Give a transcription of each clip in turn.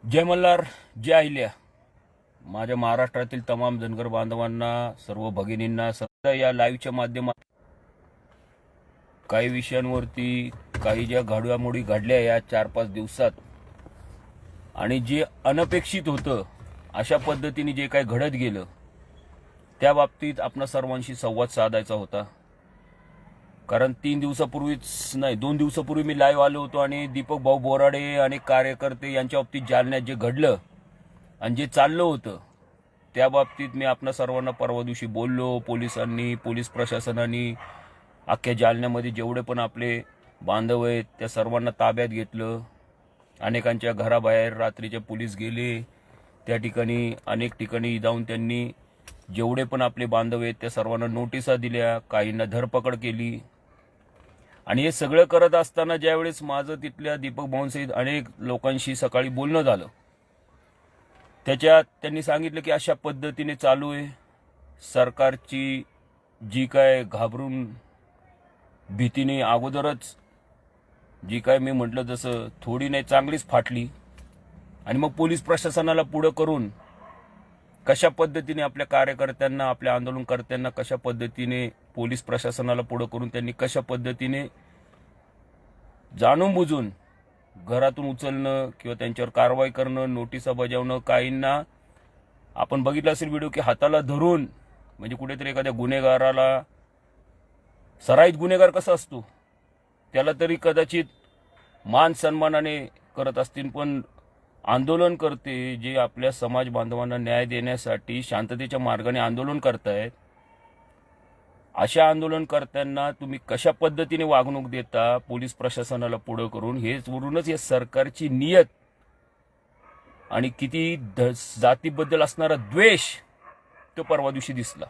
जय मल्हार, जय अहिल्या. माझ्या महाराष्ट्रातील तमाम धनगर बांधवांना, सर्व भगिनींना सध्या या लाईव्हच्या माध्यमात काही विषयांवरती, काही ज्या घडामोडी घडल्या या 4-5 दिवसात आणि जे अनपेक्षित होतं, अशा पद्धतीने जे काही घडत गेलं त्या बाबतीत आपणा सर्वांशी संवाद साधायचा होता. कारण 3 दिवसापूर्वीच नाही, 2 दिवसापूर्वी मी लाईव्ह आलो होतो आणि दीपक भाऊ बोराडे आणि कार्यकर्ते यांच्या बाबतीत जालन्यात जे घडलं आणि जे चाललं होतं त्या बाबतीत मी आपणा सर्वांना परवा दिवशी बोललो. पोलिसांनी, पोलीस प्रशासनाने अख्ख्या जालन्यामध्ये जेवढे पण आपले बांधव आहेत त्या सर्वांना ताब्यात घेतलं. अनेकांच्या घराबाहेर रात्रीचे पोलीस गेले. त्या ठिकाणी अनेक ठिकाणी जाऊन त्यांनी जेवढे पण आपले बांधव आहेत त्या सर्वांना नोटिसा दिल्या, काहींना धरपकड केली. आणि हे सगळं करत असताना ज्यावेळेस माझं तिथल्या दीपक भाऊंसहित अनेक लोकांशी सकाळी बोलणं झालं, त्याच्यात त्यांनी सांगितलं की अशा पद्धतीने चालू आहे. सरकारची जी काय घाबरून भीतीने अगोदरच जी काय मी म्हटलं जसं थोडी नाही चांगलीच फाटली. आणि मग पोलीस प्रशासनाला पुढं करून कशा पद्धतीने आपल्या कार्यकर्त्यांना, आपल्या आंदोलनकर्त्यांना कशा पद्धतीने पोलीस प्रशासनाला पुढं करून त्यांनी कशा पद्धतीने जाणून बुजून घरातून उचलणं किंवा त्यांच्यावर कारवाई करणं, नोटिसा बजावणं. काहींना आपण बघितलं असेल व्हिडिओ की हाताला धरून, म्हणजे कुठेतरी एखाद्या गुन्हेगाराला, सराईत गुन्हेगार कसा असतो त्याला तरी कदाचित मान सन्मानाने करत असतील, पण आंदोलन करते जे आपल्या समाज बांधवांना न्याय देण्यासाठी शांततेच्या मार्गाने आंदोलन करतायत, अशा आंदोलनकर्त्यांना तुम्ही कशा पद्धतीने वागणूक देता पोलीस प्रशासनाला पुढं करून, हेच वरूनच या सरकारची नियत आणि किती जातीबद्दल असणारा द्वेष तो परवा दिवशी दिसला.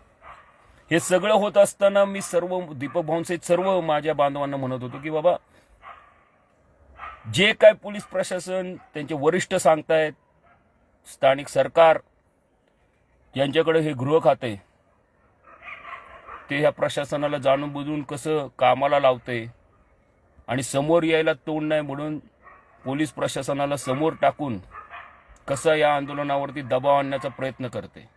हे सगळं होत असताना मी सर्व दीपक भाऊंसहित सर्व माझ्या बांधवांना म्हणत होतो की बाबा, जे काय पोलीस प्रशासन त्यांचे वरिष्ठ सांगतायत, स्थानिक सरकार यांच्याकडे हे गृह खाते ते ह्या प्रशासनाला जाणून बुजून कसं कामाला लावते आणि समोर यायला तोंड नाही म्हणून पोलीस प्रशासनाला समोर टाकून कसं या आंदोलनावरती दबाव आणण्याचा प्रयत्न करते.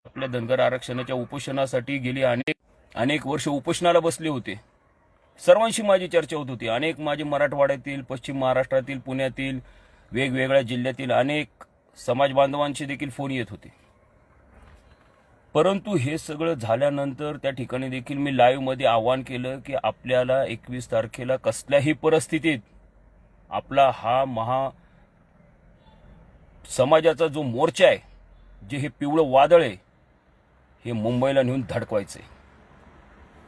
आपल्या धनगर आरक्षणाच्या उपोषणासाठी गेली अनेक वर्ष उपोषणाला बसले होते. सर्वांशी माझी चर्चा होत होती. अनेक माझे मराठवाड्यातील, पश्चिम महाराष्ट्रातील, पुण्यातील, वेगवेगळ्या जिल्ह्यातील अनेक समाज बांधवांचे देखील फोन येत होते. परंतु हे सगळं झाल्यानंतर त्या ठिकाणी देखील मी लाईव्ह मध्ये आवाहन केलं की आपल्याला 21 तारखेला कसल्याही परिस्थितीत आपला हा समाजाचा जो मोर्चा आहे, जे हे पिवळं वादळ आहे, हे मुंबईला नेऊन धडकवायचंय.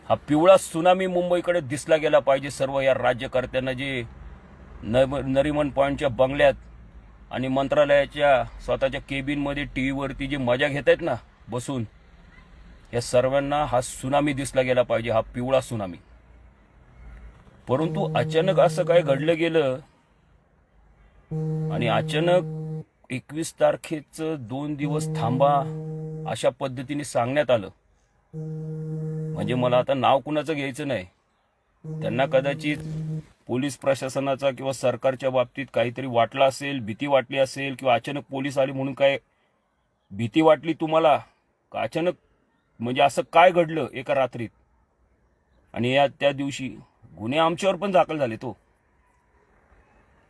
हा पिवळा सुनामी मुंबईकडे दिसला गेला पाहिजे. सर्व या राज्यकर्त्यांना जे नरिमन पॉइंटच्या बंगल्यात आणि मंत्रालयाच्या स्वतःच्या केबिनमध्ये टीव्हीवरती जे मजा घेत आहेत ना बसून, या सर्वांना हा सुनामी दिसला गेला पाहिजे, हा पिवळा सुनामी. परंतु अचानक असं काय घडलं गेलं आणि अचानक 21 तारखेचं 2 दिवस थांबा अशा पद्धतीने सांगण्यात आलं. म्हणजे मला आता नाव कुणाचं घ्यायचं नाही. त्यांना कदाचित पोलीस प्रशासनाचा किंवा सरकारच्या बाबतीत काहीतरी वाटलं असेल, भीती वाटली असेल, किंवा अचानक पोलीस आले म्हणून काय भीती वाटली तुम्हाला का अचानक, म्हणजे असं काय घडलं एका रात्रीत. आणि त्या दिवशी गुन्हे आमच्यावर पण दाखल झाले तो.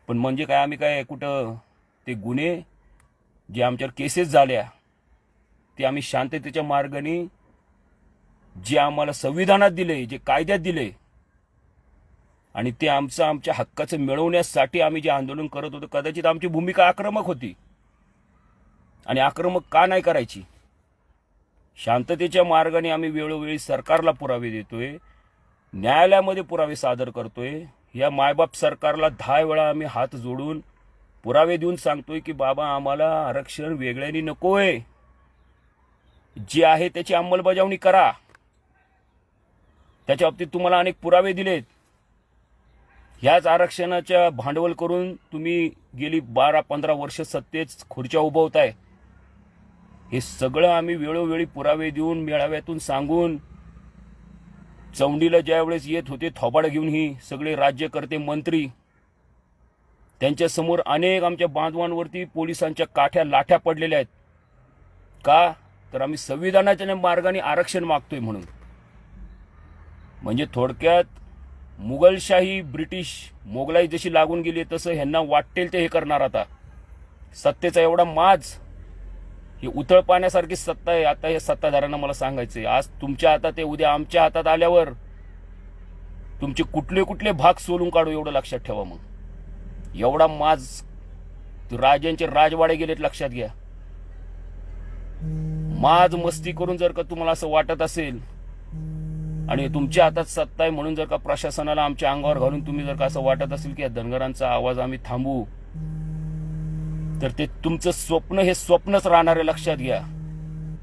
पण म्हणजे काय, आम्ही काय कुठं ते गुन्हे जे आमच्यावर केसेस झाल्या ते आम्ही शांततेच्या मार्गाने, जे आम्हाला संविधानात दिले, जे कायद्यात दिले, आणि ते आमच्या हक्काचं मिळवण्यासाठी आम्ही जे आंदोलन करत होतो, कदाचित आमची भूमिका आक्रमक होती. आणि आक्रमक का नाही करायची? शांततेच्या मार्गाने आम्ही वेळोवेळी सरकारला पुरावे देतोय, न्यायालयामध्ये पुरावे सादर करतोय. या मायबाप सरकारला 10 वेळा आम्ही हात जोडून पुरावे देऊन सांगतोय की बाबा, आम्हाला आरक्षण वेगळ्याने नकोय, जे आहे त्याची अंमलबजावणी करा. त्याच्या बाबतीत तुम्हाला अनेक पुरावे दिलेत. ह्याच आरक्षणाच्या भांडवल करून तुम्ही गेली 12-15 वर्ष सत्तेत खुर्च्या उभवताय. हे सगळं आम्ही वेळोवेळी पुरावे देऊन, मेळाव्यातून सांगून, चौंडीला ज्यावेळेस येत होते थोबाड घेऊन ही सगळे राज्यकर्ते, मंत्री, त्यांच्या समोर अनेक आमच्या बांधवांवरती पोलिसांच्या काठ्या लाठ्या पडलेल्या आहेत. का तर आम्ही संविधानाच्या मार्गाने आरक्षण मागतोय म्हणून. म्हणजे थोडक्यात मुघलशाही ब्रिटिश मोगलाई जशी लागून गेली तसं ह्यांना वाटेल ते हे करणार. आता सत्तेचा एवढा माज, ही उथळ पाण्यासारखी सत्ता आहे. आता हे सत्ताधाऱ्यांना मला सांगायचंय, आज तुमच्या हातात आहे, उद्या आमच्या हातात आल्यावर तुमचे कुठले कुठले भाग सोलून काढू एवढं लक्षात ठेवा. मग एवढा माज राजांचे राजवाडे गेलेत लक्षात घ्या. माज मस्ती करून जर का तुम्हाला असं वाटत असेल आणि तुमच्या हातात सत्ता आहे म्हणून जर का प्रशासनाला आमच्या अंगावर घालून तुम्ही जर का असं वाटत असेल की या धनगरांचा आवाज आम्ही थांबवू, तर ते तुमचं स्वप्न हे स्वप्नच राहणार आहे. लक्षात घ्या.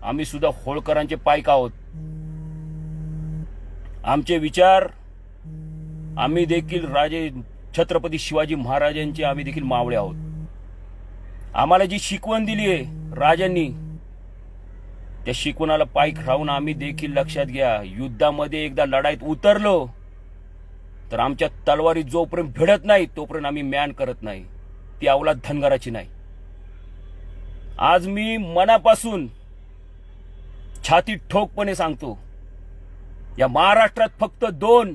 आम्ही सुद्धा होळकरांचे पायक आहोत. आमचे विचार, आम्ही देखील राजे छत्रपती शिवाजी महाराजांचे आम्ही देखील मावळे आहोत. आम्हाला जी शिकवण दिली आहे राजांनी, त्या शिकवणाला पायक राहून आम्ही देखील, लक्षात घ्या, युद्धामध्ये एकदा लढाईत उतरलो तर आमच्या तलवारी जोपर्यंत भिडत नाही तोपर्यंत आम्ही म्यान करत नाही. ती अवलाद धनगराची नाही. आज मी मनापासून छाती ठोकपणे सांगतो, या महाराष्ट्रात फक्त दोन,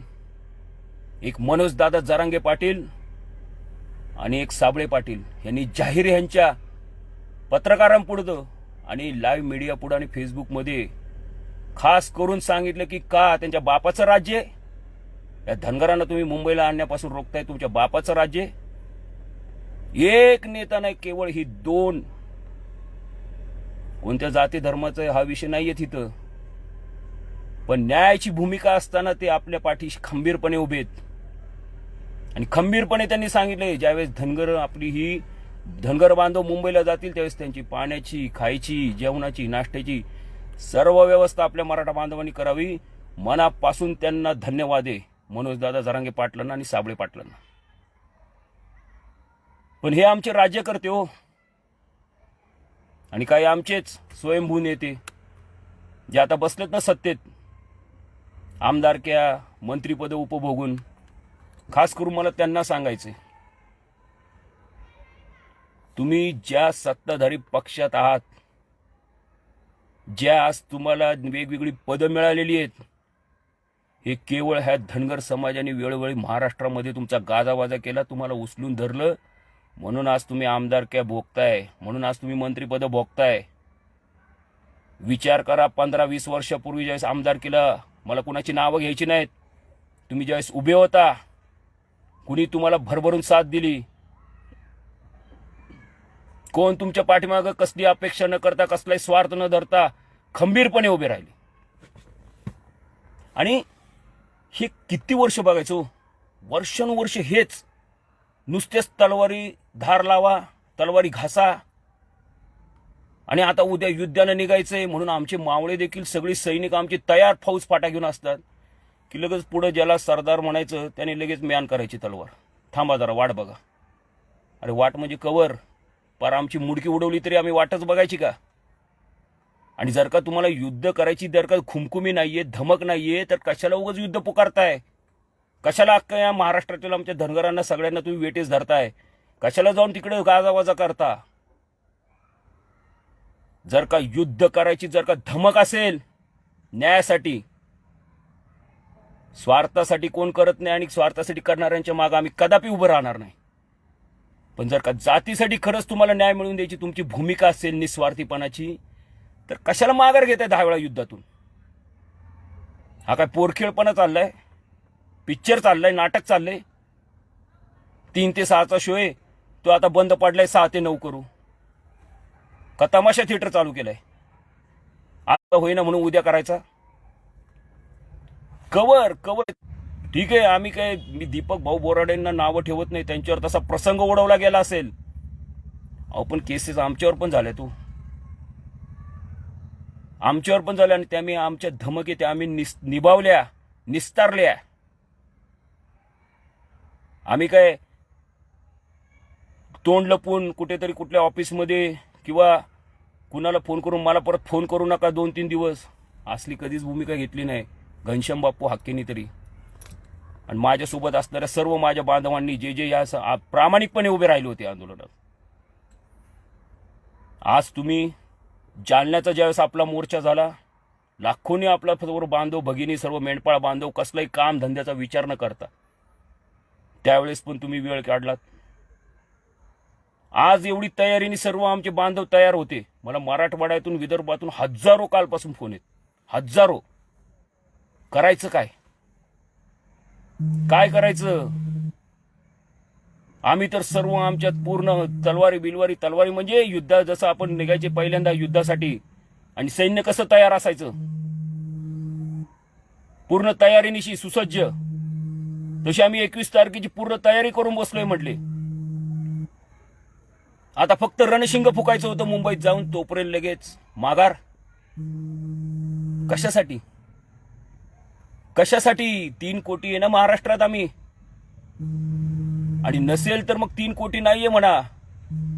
एक मनोज दादा जरांगे पाटील आणि एक साबळे पाटील, यांनी जाहीर यांच्या पत्रकारांपुढं आणि लाईव्ह मीडिया पुढे आणि फेसबुकमध्ये खास करून सांगितलं की का त्यांच्या बापाचं राज्य आहे. या धनगरांना तुम्ही मुंबईला आणण्यापासून रोखताय, तुमच्या बापाचं राज्य. एक नेता नाही, केवळ ही दोन. कोणत्या जाती धर्माचा हा विषय नाहीये तिथं, पण न्यायाची भूमिका असताना ते आपल्या पाठीशी खंबीरपणे उभेत. आणि खंबीरपणे त्यांनी सांगितले, ज्यावेळेस धनगर आपली ही धनगर बांधव मुंबईला जातील त्यावेळेस त्यांची पाण्याची, खायची, जेवणाची, नाश्त्याची सर्व व्यवस्था आपल्या मराठा बांधवांनी करावी. मनापासून त्यांना धन्यवाद आहे, मनोजदादा जरांगे पाटलांना आणि साबळे पाटलांना. पण हे आमचे राज्यकर्ते हो, आणि काही आमचेच स्वयंभू नेते जे आता बसलेत ना सत्तेत, आमदारक्या, मंत्रीपद उपभोगून. खास करून मला त्यांना सांगायचंय, तुम्ही ज्या सत्ताधारी पक्षात आहात, ज्या आज तुम्हाला वेगवेगळी पदं मिळालेली आहेत, हे केवळ ह्या धनगर समाजाने वेळोवेळी महाराष्ट्रामध्ये तुमचा गाजावाजा केला, तुम्हाला उचलून धरलं, म्हणून आज तुम्ही आमदारक्या भोगताय, म्हणून आज तुम्ही मंत्रीपद भोगताय. विचार करा, 15-20 वर्षापूर्वी ज्यावेळेस आमदार केला, मला कुणाची नावं घ्यायची नाहीत, तुम्ही ज्यावेळेस उभे होता, कुणी तुम्हाला भरभरून साथ दिली, कोण तुमच्या पाठीमागं कसली अपेक्षा न करता, कसलाही स्वार्थ न धरता खंबीरपणे उभे राहिले. आणि हे किती वर्ष बघायचो, वर्षानुवर्ष हेच नुसतेच तलवारी धार लावा, तलवारी घासा. आणि आता उद्या युद्धाला निघायचंय म्हणून आमचे मावळे देखील सगळी सैनिक आमची तयार फौज फाटा घेऊन असतात की लगेच पुढे ज्याला सरदार म्हणायचं त्याने लगेच म्यान करायची तलवार. थांबा जरा, वाट बघा. अरे वाट म्हणजे कवर, पर आमची मुडकी उडवली तरी आम्ही वाटच बघायची का? आणि जर का तुम्हाला युद्ध करायची जर का खुमखुमी नाहीये, धमक नाहीये, तर कशाला उगाच युद्ध पुकारताय? कशाला अख्खा या महाराष्ट्रातील आमच्या धनगरांना सगळ्यांना तुम्ही वेटेस धरताय? कशाला जाऊन तिकडे गाजावाजा करता? जर का युद्ध करायची जर का धमक असेल न्यायासाठी, स्वार्थासाठी कोण करत नाही आणि स्वार्थासाठी करणाऱ्यांच्या मागे आम्ही कदापि उभं राहणार नाही. पण जर का जातीसाठी खरंच तुम्हाला न्याय मिळवून द्यायची तुमची भूमिका असेल निस्वार्थीपणाची, तर कशाला माघार घेताय 10 वेळा युद्धातून? हा काय पोरखेळपणा चाललाय? पिक्चर चाललाय? नाटक चाललंय? 3 ते 6चा शो आहे तो आता बंद पडलाय, 6 ते 9 करू का? तमाशा थिएटर चालू केलाय? आता होईना म्हणून उद्या करायचा? कवर कवर ठीक आहे. आम्ही काय, मी दीपक भाऊ बोराडेंना नावं ठेवत नाही, त्यांच्यावर तसा प्रसंग ओढवला गेला असेल. अहो पण केसेस आमच्यावर पण झाल्या, तू आमच्यावर पण झाल्या, आणि त्यामुळे आमच्या धमकी त्या आम्ही निभावल्या, निस्तारल्या. आम्ही काय तोंड लपून कुठेतरी कुठल्या ऑफिसमध्ये किंवा कुणाला फोन करून मला परत फोन करू नका 2-3 दिवस, असली कधीच भूमिका घेतली नाही घनश्याम बापू हक्केनी तरी. आणि माझ्यासोबत असणाऱ्या सर्व माझ्या बांधवांनी जे जे या प्रामाणिकपणे उभे राहिले होते आंदोलनात. आज तुम्ही जालन्याचा ज्यावेळेस आपला मोर्चा झाला, लाखोंनी आपला सर्व बांधव भगिनी, सर्व मेंढपाळ बांधव कसलाही काम धंद्याचा विचार न करता त्यावेळेस पण तुम्ही वेळ काढलात. आज एवढी तयारीने सर्व आमचे बांधव तयार होते. मला मराठवाड्यातून विदर्भातून हजारो कालपासून फोन आहेत, हजारो. करायचं काय, काय करायचं? आम्ही तर सर्व आमच्यात पूर्ण तलवारी म्हणजे युद्ध, जसं आपण निघायचे पहिल्यांदा युद्धासाठी आणि सैन्य कसं तयार असायचं, पूर्ण तयारीनिशी सुसज्ज, तशी आम्ही 21 तारखेची पूर्ण तयारी करून बसलोय म्हटले. आता फक्त रणशिंग फुकायचं होतं मुंबईत जाऊन, तोपर्यंत लगेच माघार. कशासाठी? कशासाठी? 3 कोटी आहे ना महाराष्ट्रात आम्ही, आणि नसेल तर मग 3 कोटी नाहीये म्हणा,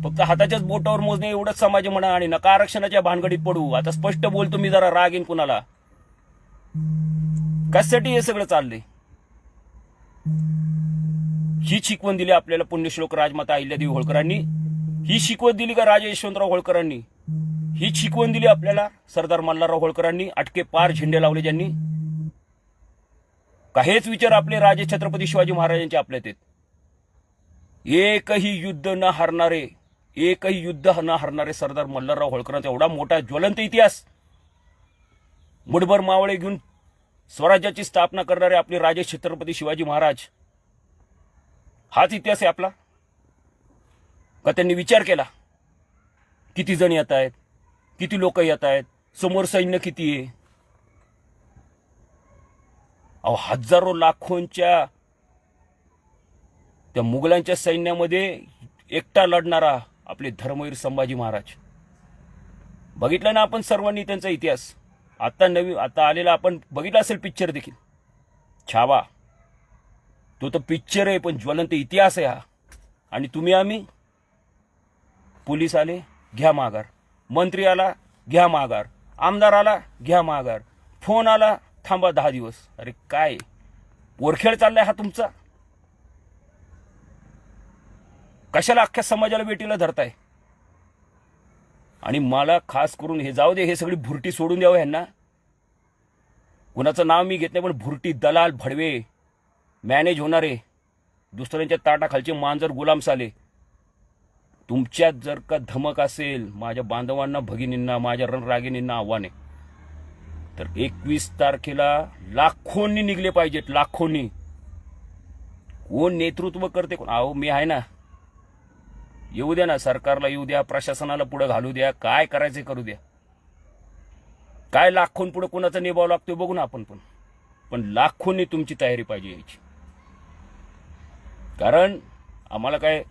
फक्त हाताच्याच बोटावर मोजणे एवढंच समाज म्हणा, आणि नका आरक्षणाच्या भानगडीत पडू. आता स्पष्ट बोलतो मी, जरा राग येईन कुणाला. कशासाठी हे सगळं चाललंय? ही शिकवण दिली आपल्याला पुण्यश्लोक राजमाता अहिल्यादेवी होळकरांनी? ही शिकवण दिली का राजे यशवंतराव होळकरांनी? ही शिकवण दिली आपल्याला सरदार मल्हारराव होळकरांनी, अटके पार झेंडे लावले ज्यांनी? का हेच विचार आपले राजे छत्रपती शिवाजी महाराजांचे आपल्यात आहेत? एकही युद्ध न हरणारे सरदार मल्हारराव होळकरांचा एवढा मोठा ज्वलंत इतिहास, मुठभर मावळे घेऊन स्वराज्याची स्थापना करणारे आपले राजे छत्रपती शिवाजी महाराज, हाच इतिहास आहे आपला. का त्यांनी विचार केला किती जण येत आहेत, किती लोक येत आहेत, समोर सैन्य किती आहे? अहो, हजारो लाखोंच्या त्या मुघलांच्या सैन्यामध्ये एकटा लढणारा आपले धर्मवीर संभाजी महाराज. बघितलं ना आपण सर्वांनी त्यांचा इतिहास. आता आलेला आपण बघितला असेल पिक्चर देखील, छावा. तो तर पिक्चर आहे, पण ज्वलंत इतिहास आहे हा. आणि तुम्ही आम्ही, पोलीस आले घ्या माघार, मंत्री आला घ्या माघार, आमदार आला घ्या माघार, फोन आला थांबा 10 दिवस. अरे काय पोरखेळ चाललाय हा तुमचा? कशाला अख्ख्या समाजाला वेटीला धरताय? आणि मला खास करून हे जाऊ दे, हे सगळी भुरटी सोडून द्यावं ह्यांना. कुणाचं नाव मी घेत नाही, पण भुरटी, दलाल, भडवे, मॅनेज होणारे, दुसऱ्यांच्या ताटाखालचे मांजर, गुलाम साले. तुमच्यात जर का धमक असेल, माझ्या बांधवांना, भगिनींना, माझ्या रणरागिणींना आव्हान आहे, तर 21 तारखेला लाखोंनी निघले पाहिजेत, लाखोंनी. कोण नेतृत्व करते कोण? अहो मी आहे ना, येऊ द्या ना, सरकारला येऊ द्या, प्रशासनाला पुढे घालू द्या, काय करायचे करू द्या. काय लाखोंपुढे कोणाचा निभाव लागतोय बघू ना आपण. पण लाखोंनी तुमची तयारी पाहिजे याची. कारण आम्हाला काय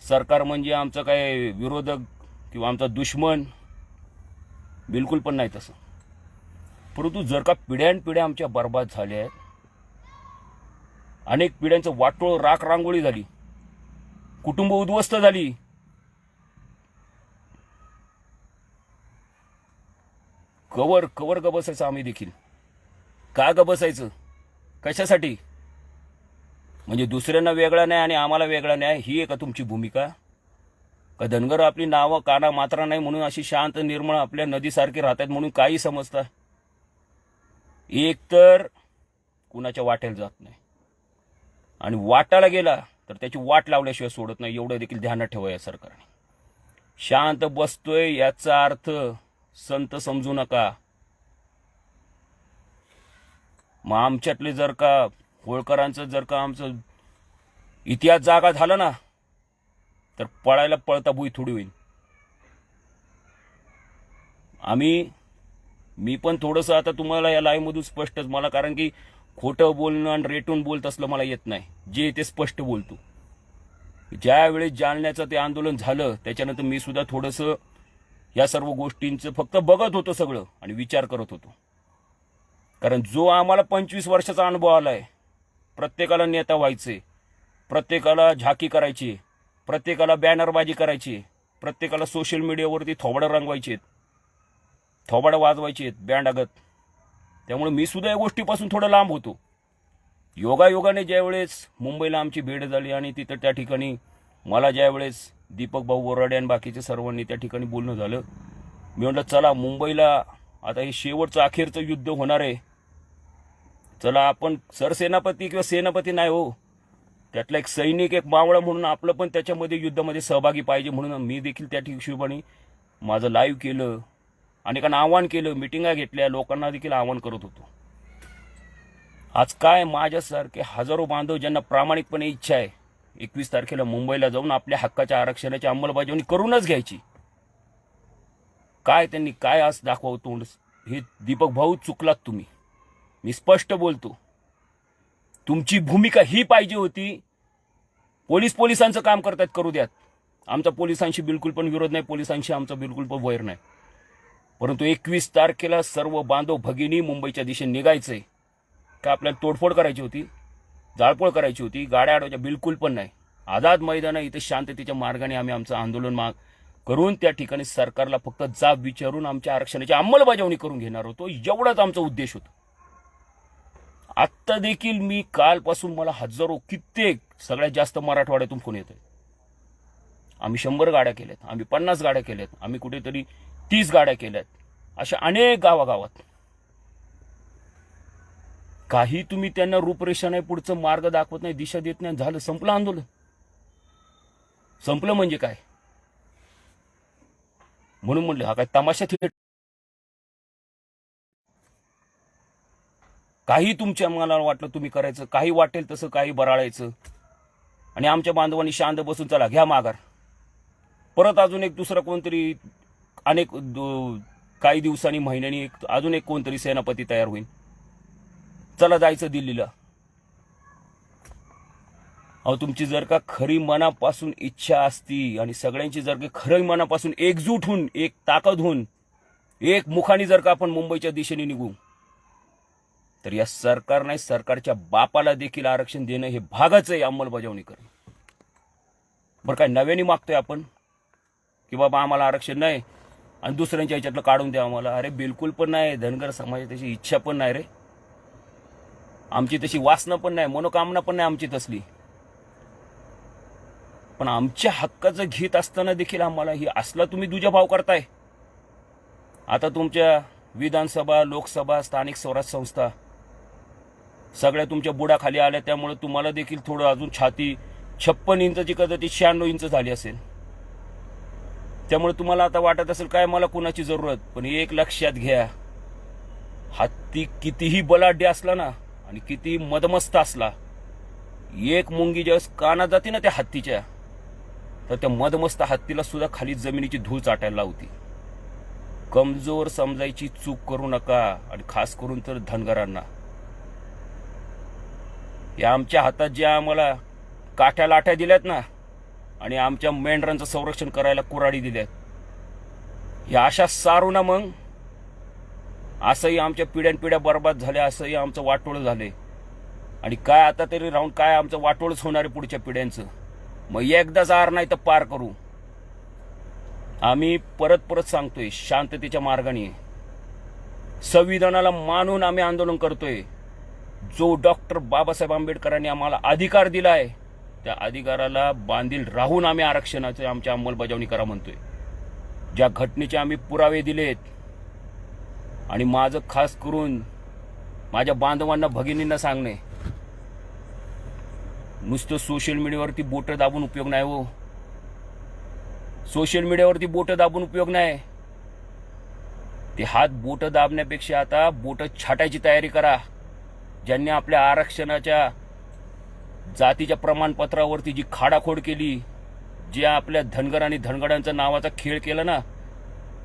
सरकार म्हणजे आमचा काय विरोधक किंवा आमचा दुश्मन, बिलकुल पण नाही तसं. परंतु जर का पिढ्यानपिढ्या आमच्या बर्बाद झाल्या आहेत, अनेक पिढ्यांचं वाटोळ, राख रांगोळी झाली, कुटुंब उद्ध्वस्त झाली, कवर ग बसायचं आम्ही देखील. का ग बसायचं? कशासाठी? म्हणजे दुसऱ्यांना वेगळा नाही आणि आम्हाला वेगळा नाही, ही आहे का तुमची भूमिका? का धनगर आपली नावं काना मात्रा नाही म्हणून अशी शांत निर्मळ आपल्या नदीसारखे राहतात म्हणून काही समजता? एक तर कुणाच्या वाट्याला जात नाही, आणि वाटाला गेला तर त्याची वाट लावल्याशिवाय सोडत नाही, एवढं देखील ध्यानात ठेवा या सरकारने. शांत बसतोय याचा अर्थ संत समजू नका. मग आमच्यातले जर का होळकरांचं जर का आमचं इतिहास जागा झाला ना, तर पळायला पळता भुई थोडी होईल. मी पण थोडंसं आता तुम्हाला या लाईव्ह मधून स्पष्टच, मला कारण की खोटं बोलणं आणि रेटून बोलत असलं मला येत नाही, जे ते स्पष्ट बोलतो. ज्यावेळेस जालन्याचं ते आंदोलन झालं त्याच्यानंतर मी सुद्धा थोडंसं या सर्व गोष्टींचं फक्त बघत होतो सगळं आणि विचार करत होतो. कारण जो आम्हाला 25 वर्षाचा अनुभव आलाय, प्रत्येकाला नेता व्हायचे, प्रत्येकाला झाकी करायची, प्रत्येकाला बॅनरबाजी करायची, प्रत्येकाला सोशल मीडियावरती थोबाडं रंगवायचे, थोबाडं वाजवायचे बँड आगत. त्यामुळे मी सुद्धा या गोष्टीपासून थोडं लांब होतो. योगायोगाने ज्यावेळेस मुंबईला आमची भेट झाली आणि तिथं त्या ठिकाणी मला ज्यावेळेस दीपक भाऊ बोराडे आणि बाकीचे सर्वांनी त्या ठिकाणी बोलणं झालं, मी म्हटलं चला मुंबईला आता हे शेवटचं अखेरचं युद्ध होणार आहे, चला आपण सरसेनापती किंवा सेनापती नाही हो, त्यातला एक सैनिक एक मावळा म्हणून आपलं पण त्याच्यामध्ये युद्धामध्ये सहभागी पाहिजे, म्हणून मी देखील त्या हिशोबाने माझं लाईव्ह केलं, अनेकांना आवाहन केलं, मिटिंगा घेतल्या, लोकांना देखील आवाहन करत होतो. आज काय माझ्यासारखे हजारो बांधव ज्यांना प्रामाणिकपणे इच्छा आहे 21 तारखेला मुंबईला जाऊन आपल्या हक्काच्या आरक्षणाची अंमलबजावणी करूनच घ्यायची, काय त्यांनी काय आज दाखवावं तोंड. हे दीपक भाऊ चुकलात तुम्ही, मी स्पष्ट बोलतो. तुमची भूमिका ही पाहिजे होती, पोलिसांचं काम करतात करू द्यात, आमचा पोलिसांशी बिलकुल पण विरोध नाही, पोलिसांशी आमचा बिलकुल पण वैर नाही, परंतु 21 तारखेला सर्व बांधव भगिनी मुंबईच्या दिशेने निघायचंय. का आपल्याला तोडफोड करायची होती, जाळपोळ करायची होती, गाड्या अडवायच्या बिलकुल पण नाही. आझाद मैदान इथे शांततेच्या मार्गाने आम्ही आमचं आंदोलन करून त्या ठिकाणी सरकारला फक्त जाब विचारून आमच्या आरक्षणाची अंमलबजावणी करून घेणार होतो, एवढाच आमचा उद्देश होता. आत्ता देखील मी कालपासून मला हजारो कित्येक सगळ्यात जास्त मराठवाड्यातून फोन येतोय. आम्ही 100 गाड्या केल्यात, आम्ही 50 गाड्या केल्यात, आम्ही कुठेतरी 30 गाड्या केल्यात, अशा अनेक गावागावात. काही तुम्ही त्यांना रूपरेषा नाही, पुढचं मार्ग दाखवत नाही, दिशा देत नाही, झालं संपलं आंदोलन. संपलं म्हणजे काय, म्हणून म्हणलं हा काय तमाशा थिएटर. काही तुमच्या मनाला वाटलं तुम्ही करायचं, काही वाटेल तसं काही बराळायचं, आणि आमच्या बांधवांनी शांत बसून चला घ्या माघार. परत अजून एक दुसरा कोणतरी काही दिवसांनी महिन्यांनी अजून एक कोणतरी सेनापती तयार होईल, चला जायचं दिल्लीला. अहो तुमची जर का खरी मनापासून इच्छा असती आणि सगळ्यांची जर का खरी मनापासून एकजूट होऊन, एक ताकद होऊन, एक मुखाने जर का आपण मुंबईच्या दिशेने निघू, तर या सरकारने सरकारच्या बापाला देखील आरक्षण देणं हे भागच आहे, अंमलबजावणी करणं. बरं काय नव्याने मागतोय आपण की बाबा आम्हाला आरक्षण नाही आणि दुसऱ्यांच्या ह्याच्यातलं काढून द्या आम्हाला? अरे बिलकुल पण नाही. धनगर समाजाची तशी इच्छा पण नाही रे, आमची तशी वासना पण नाही, मनोकामना पण नाही आमची तसली. पण आमच्या हक्काचं घेत असताना देखील आम्हाला ही असला तुम्ही दुजाभाव करताय. आता तुमच्या विधानसभा, लोकसभा, स्थानिक स्वराज्य संस्था सगळ्या तुमच्या बुडाखाली आल्या, त्यामुळे तुम्हाला देखील थोडं अजून छाती 56 इंचची कदा ती 96 इंच झाली असेल. त्यामुळे तुम्हाला आता वाटत असेल काय मला कुणाची जरूरत. पण एक लक्षात घ्या, हत्ती कितीही बलाढ्य असला ना आणि कितीही मदमस्त असला, एक मुंगी ज्यावेळेस कानात जाते ना त्या हत्तीच्या, तर त्या मदमस्त हत्तीला सुद्धा खाली जमिनीची धूळ चाटायला लावती. कमजोर समजायची चूक करू नका, आणि खास करून तर धनगरांना. या आमच्या हातात ज्या आम्हाला काठ्या लाठ्या दिल्यात ना, आणि आमच्या मेंढरांचं संरक्षण करायला कुऱ्हाडी दिल्यात, या अशा सारू ना मग असंही आमच्या पिढ्यानपिढ्या बर्बाद झाल्या, असंही आमचं वाटोळ झाले. आणि काय आता तरी राहून काय आमचं वाटोळच होणार आहे पुढच्या पिढ्यांचं. मग एकदाच आर नाही तर पार करू. आम्ही परत परत सांगतोय, शांततेच्या मार्गाने संविधानाला मानून आम्ही आंदोलन करतोय. जो डॉक्टर बाबासाहेब आंबेडकरांनी आम्हाला अधिकार दिलाय, त्या अधिकाराला बांधील राहून आम्ही आरक्षणाची आमच्या अंमलबजावणी करा म्हणतोय. ज्या घटनेचे आम्ही पुरावे दिलेत, आणि माझं खास करून माझ्या बांधवांना, भगिनींना सांगणे, नुसतं सोशल मीडियावरती बोटं दाबून उपयोग नाही हो. सोशल मीडियावरती बोटं दाबून उपयोग नाही. ते हात बोटं दाबण्यापेक्षा आता बोटं छाटायची तयारी करा. ज्यांनी आपल्या आरक्षणाच्या जातीच्या प्रमाणपत्रावरती जी खाडाखोड केली, जे आपल्या धनगर आणि धनगरांचा नावाचा खेळ केला ना,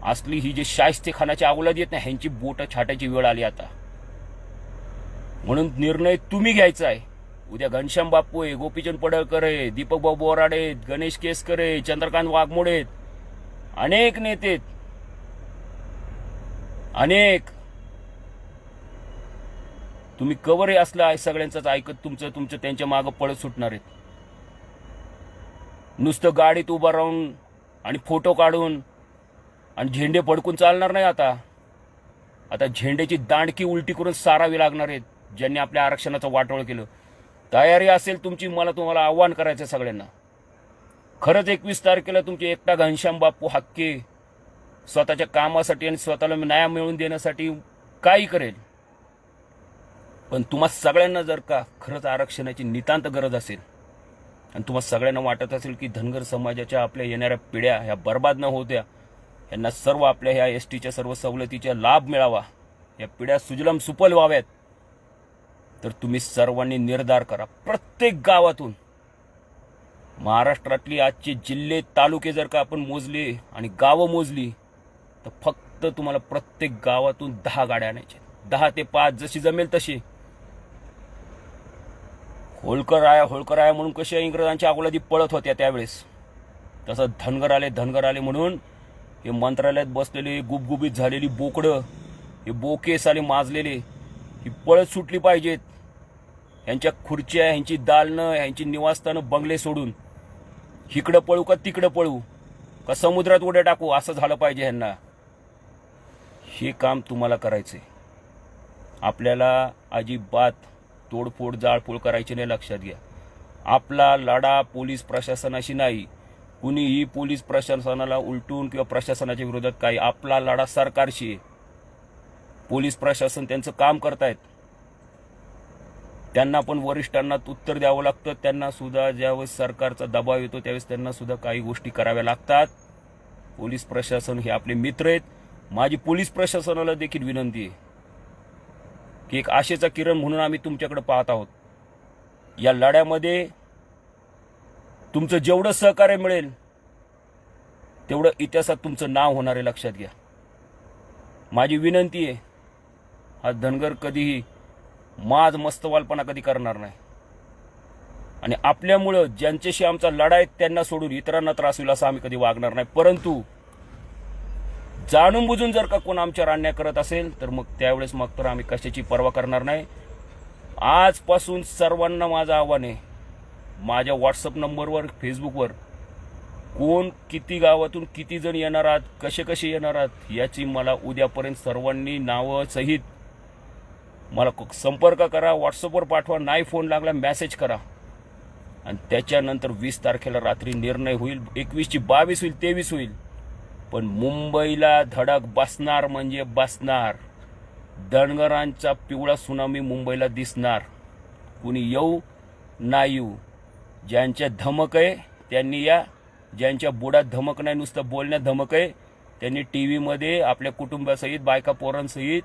असली ही जे शाहिस्तेखानाची अवलाद येत नाही, ह्यांची बोटं छाटायची वेळ आली आता. म्हणून निर्णय तुम्ही घ्यायचा आहे. उद्या घनश्याम बापू आहे, गोपीचंद पडळकर आहे, दीपक भाऊ बोराडे आहेत, गणेश केसकर आहे, चंद्रकांत वाघमोडे आहेत, अनेक नेते, अनेक. तुम्ही कवर असलं आहे सगळ्यांचंच ऐकत तुमचं त्यांच्या मागं पळत सुटणार आहेत. नुसतं गाडीत उभं राहून आणि फोटो काढून आणि झेंडे फडकून चालणार नाही. आता झेंड्याची दांडकी उलटी करून सारावी लागणार आहेत. ज्यांनी आपल्या आरक्षणाचं वाटोळ केलं, तयारी असेल तुमची, मला तुम्हाला आव्हान करायचं सगळ्यांना. खरंच 21 तारखेला तुमचे एकटा घनश्याम बापू हाके स्वतःच्या कामासाठी आणि स्वतःला न्याय मिळवून देण्यासाठी काही करेल. पण तुम्हा सगळ्यांना जर का खरंच आरक्षणाची नितांत गरज असेल आणि तुम्हा सगळ्यांना वाटत असेल की धनगर समाजाच्या आपल्या येणाऱ्या पिढ्या ह्या बर्बाद न होत्या, यांना सर्व आपल्या ह्या एसटीच्या सर्व सवलतीचा लाभ मिळावा, या पिढ्या सुजलम सुफल व्हाव्यात, तर तुम्ही सर्वांनी निर्धार करा. प्रत्येक गावातून महाराष्ट्रातली आजचे जिल्हे तालुके जर का आपण मोजले आणि गावं मोजली तर फक्त तुम्हाला प्रत्येक गावातून 10 गाड्या आणायच्या, 10 ते 5 जशी जमेल तशी. होळकर आहे म्हणून कशा इंग्रजांच्या अगोदर पळत होत्या त्यावेळेस, तसं धनगर आले म्हणून हे मंत्रालयात बसलेले गुबगुबीत झालेली बोकडं, हे बोके साले माजलेले, ही पळत सुटली पाहिजेत. ह्यांच्या खुर्च्या, ह्यांची दालनं, ह्यांची निवासस्थानं, बंगले सोडून इकडं पळू का तिकडं पळू का समुद्रात उड्या टाकू, असं झालं पाहिजे ह्यांना. हे काम तुम्हाला करायचंय. आपल्याला अजिबात तोडफोड जाळपोळ करायची नाही, लक्षात घ्या. आपला लढा पोलीस प्रशासनाशी नाही. कुणीही पोलीस प्रशासनाला उलटून किंवा प्रशासनाच्या विरोधात काही, आपला लढा सरकारशी आहे. पोलीस प्रशासन त्यांचं काम करतायत, त्यांना पण वरिष्ठांना उत्तर द्यावं लागतं. त्यांना सुद्धा ज्यावेळेस सरकारचा दबाव येतो त्यावेळेस त्यांना सुद्धा काही गोष्टी कराव्या लागतात. पोलीस प्रशासन हे आपले मित्र आहेत. माझी पोलीस प्रशासनाला देखील विनंती आहे की एक आशेचा किरण म्हणून आम्ही तुमच्याकडे पाहत आहोत. या लढ्यामध्ये तुमचं जेवढं सहकार्य मिळेल तेवढं इतिहासात तुमचं नाव होणार आहे, लक्षात घ्या. माझी विनंती आहे, हा धनगर कधीही माज मस्तवालपणा कधी करणार नाही. आणि आपल्यामुळं ज्यांच्याशी आमचा लढा आहे त्यांना सोडून इतरांना त्रास होईल असं आम्ही कधी वागणार नाही. परंतु जाणून बुजून जर का कोण आमच्यावर अन्याय करत असेल तर मग त्यावेळेस मग तर आम्ही कशाची पर्वा करणार नाही. आजपासून सर्वांना माझं आव्हान आहे, माझ्या व्हॉट्सअप नंबरवर, फेसबुकवर कोण किती गावातून किती जण येणार आहात, कसे कसे येणार आहात, याची मला उद्यापर्यंत सर्वांनी नावं सहित मला संपर्क करा, व्हॉट्सअपवर पाठवा, नाही फोन लागला मेसेज करा. आणि त्याच्यानंतर 20 तारखेला रात्री निर्णय होईल. 21ची 22 होईल, 23 होईल, पण मुंबईला धडक बसणार म्हणजे बसणार. धनगरांचा पिवळा सुनामी मुंबईला दिसणार. कुणी येऊ ना येऊ, ज्यांच्या धमक आहे त्यांनी या, ज्यांच्या बुडात धमक नाही नुसतं बोलण्यात धमक आहे त्यांनी टीव्हीमध्ये आपल्या कुटुंबासहित, बायका पोरांसहित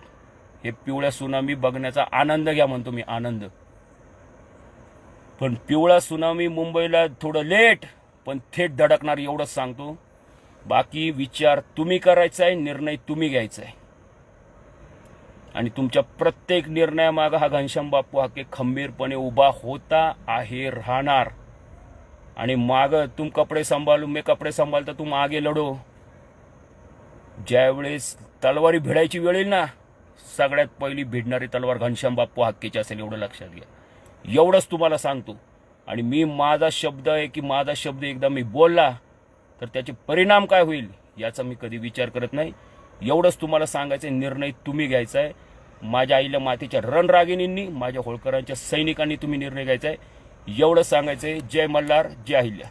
हे पिवळ्या सुनामी बघण्याचा आनंद घ्या, म्हणतो मी, आनंद. पण पिवळा सुनामी मुंबईला थोडं लेट पण थेट धडकणार, एवढंच सांगतो. बाकी विचार तुम्ही करायचा आहे, निर्णय तुम्ही घ्यायचा आहे. आणि तुमच्या प्रत्येक निर्णयामागे हा घनश्याम बापू हाके खंबीरपणे उभा होता आहे, राहणार. आणि माग तुम कपडे संभालू, मैं कपडे संभालता, तुम आगे लढो. ज्यावेळेस तलवारी भिडायची वेळ येईल ना, सगळ्यात पहिली भिडणारी तलवार घनश्याम बापू हाकेची असेल, एवढं लक्षात घ्या. एवढंच तुम्हाला सांगतो. आणि मी, माझा शब्द आहे की माझा शब्द एकदा मी बोलला तर त्याचे परिणाम काय होईल याचा मी कधी विचार करत नाही. एवढंच तुम्हाला सांगायचं आहे, निर्णय तुम्ही घ्यायचा आहे. माझ्या आईला मातीच्या रणरागिणींनी, माझ्या होळकरांच्या सैनिकांनी तुम्ही निर्णय घ्यायचा आहे, एवढं सांगायचं आहे. जय मल्हार, जय अहिल्या.